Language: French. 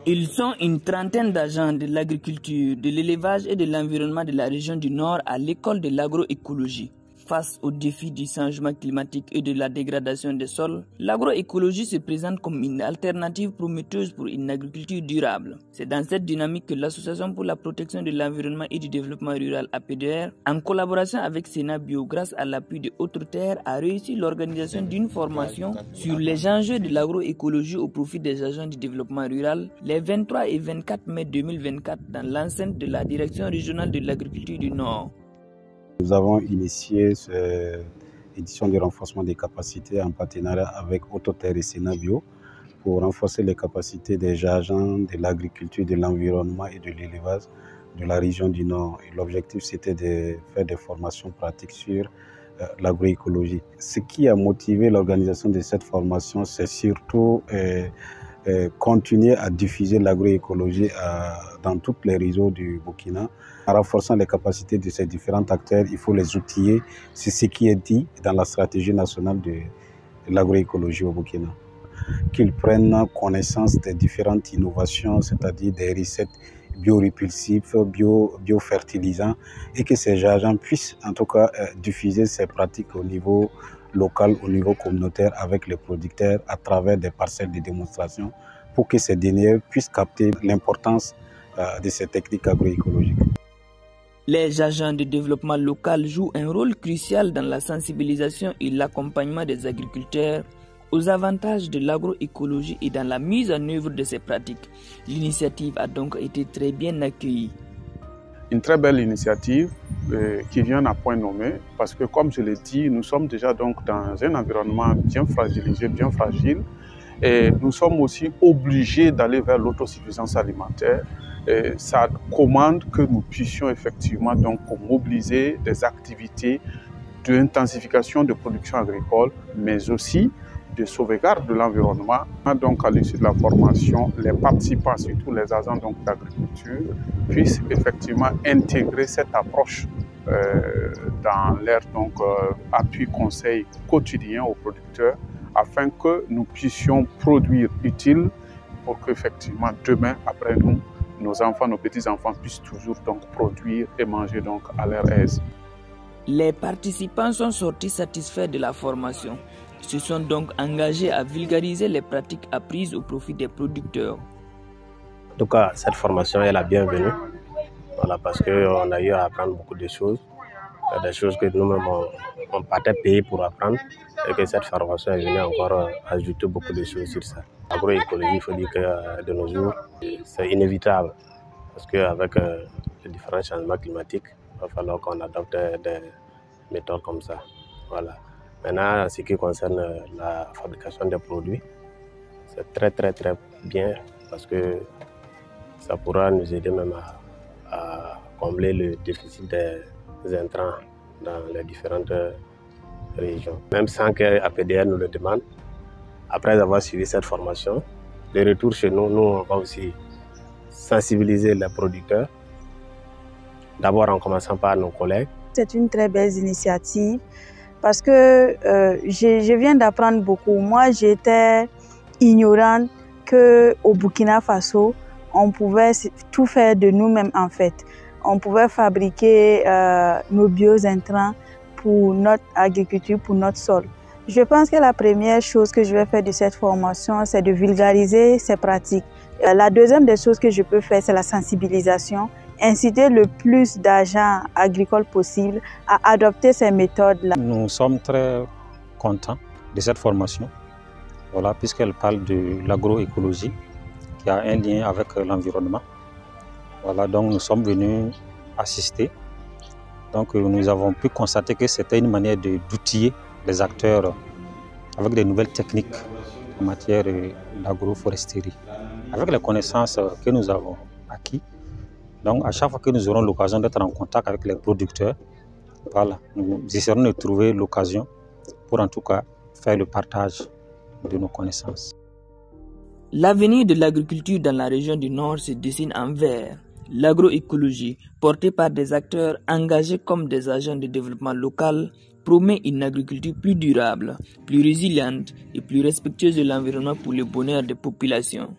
Ils sont une trentaine d'agents de l'agriculture, de l'élevage et de l'environnement de la région du Nord à l'école de l'agroécologie. Face aux défis du changement climatique et de la dégradation des sols, l'agroécologie se présente comme une alternative prometteuse pour une agriculture durable. C'est dans cette dynamique que l'Association pour la protection de l'environnement et du développement rural APDR, en collaboration avec Sénat Bio grâce à l'appui de Autres Terres, a réussi l'organisation d'une formation sur les enjeux de l'agroécologie au profit des agents du développement rural les 23 et 24 mai 2024 dans l'enceinte de la Direction régionale de l'agriculture du Nord. Nous avons initié cette édition de renforcement des capacités en partenariat avec Autres Terres et Sénat Bio pour renforcer les capacités des agents de l'agriculture, de l'environnement et de l'élevage de la région du Nord. L'objectif, c'était de faire des formations pratiques sur l'agroécologie. Ce qui a motivé l'organisation de cette formation, c'est surtout continuer à diffuser l'agroécologie dans tous les réseaux du Burkina. En renforçant les capacités de ces différents acteurs, il faut les outiller. C'est ce qui est dit dans la stratégie nationale de l'agroécologie au Burkina. Qu'ils prennent connaissance des différentes innovations, c'est-à-dire des recettes biorépulsifs, biofertilisants, et que ces agents puissent en tout cas diffuser ces pratiques au niveau local, au niveau communautaire avec les producteurs à travers des parcelles de démonstration pour que ces derniers puissent capter l'importance de ces techniques agroécologiques. Les agents de développement local jouent un rôle crucial dans la sensibilisation et l'accompagnement des agriculteurs aux avantages de l'agroécologie et dans la mise en œuvre de ces pratiques. L'initiative a donc été très bien accueillie. Une très belle initiative qui vient à point nommé parce que, comme je l'ai dit, nous sommes déjà donc dans un environnement bien fragilisé, bien fragile, et nous sommes aussi obligés d'aller vers l'autosuffisance alimentaire. Et ça commande que nous puissions effectivement donc mobiliser des activités d'intensification de production agricole, mais aussi de sauvegarde de l'environnement. Donc, à l'issue de la formation, les participants, surtout les agents d'agriculture, puissent effectivement intégrer cette approche dans leur appui conseil quotidien aux producteurs afin que nous puissions produire utile pour qu'effectivement demain, après nous, nos enfants, nos petits-enfants puissent toujours donc produire et manger donc à leur aise. Les participants sont sortis satisfaits de la formation. Ils se sont donc engagés à vulgariser les pratiques apprises au profit des producteurs. En tout cas, cette formation est la bienvenue. Voilà, parce qu'on a eu à apprendre beaucoup de choses. Des choses que nous-mêmes, on partait payer pour apprendre. Et que cette formation est venue encore ajouter beaucoup de choses sur ça. L'agroécologie, il faut dire que de nos jours, c'est inévitable. Parce qu'avec les différents changements climatiques, il va falloir qu'on adopte des méthodes comme ça. Voilà. Maintenant, en ce qui concerne la fabrication des produits, c'est très bien parce que ça pourra nous aider même à combler le déficit des intrants dans les différentes régions. Même sans que APDR nous le demande, après avoir suivi cette formation, le retour chez nous, on va aussi sensibiliser les producteurs, d'abord en commençant par nos collègues. C'est une très belle initiative parce que je viens d'apprendre beaucoup. Moi, j'étais ignorante qu'au Burkina Faso, on pouvait tout faire de nous-mêmes en fait. On pouvait fabriquer nos biointrants pour notre agriculture, pour notre sol. Je pense que la première chose que je vais faire de cette formation, c'est de vulgariser ces pratiques. La deuxième des choses que je peux faire, c'est la sensibilisation. Inciter le plus d'agents agricoles possible à adopter ces méthodes-là. Nous sommes très contents de cette formation, voilà, puisqu'elle parle de l'agroécologie, qui a un lien avec l'environnement. Voilà, donc nous sommes venus assister. Donc nous avons pu constater que c'était une manière d'outiller les acteurs avec de nouvelles techniques en matière d'agroforesterie. Avec les connaissances que nous avons acquises, donc à chaque fois que nous aurons l'occasion d'être en contact avec les producteurs, voilà, nous essaierons de trouver l'occasion pour en tout cas faire le partage de nos connaissances. L'avenir de l'agriculture dans la région du Nord se dessine en vert. L'agroécologie, portée par des acteurs engagés comme des agents de développement local, promet une agriculture plus durable, plus résiliente et plus respectueuse de l'environnement pour le bonheur des populations.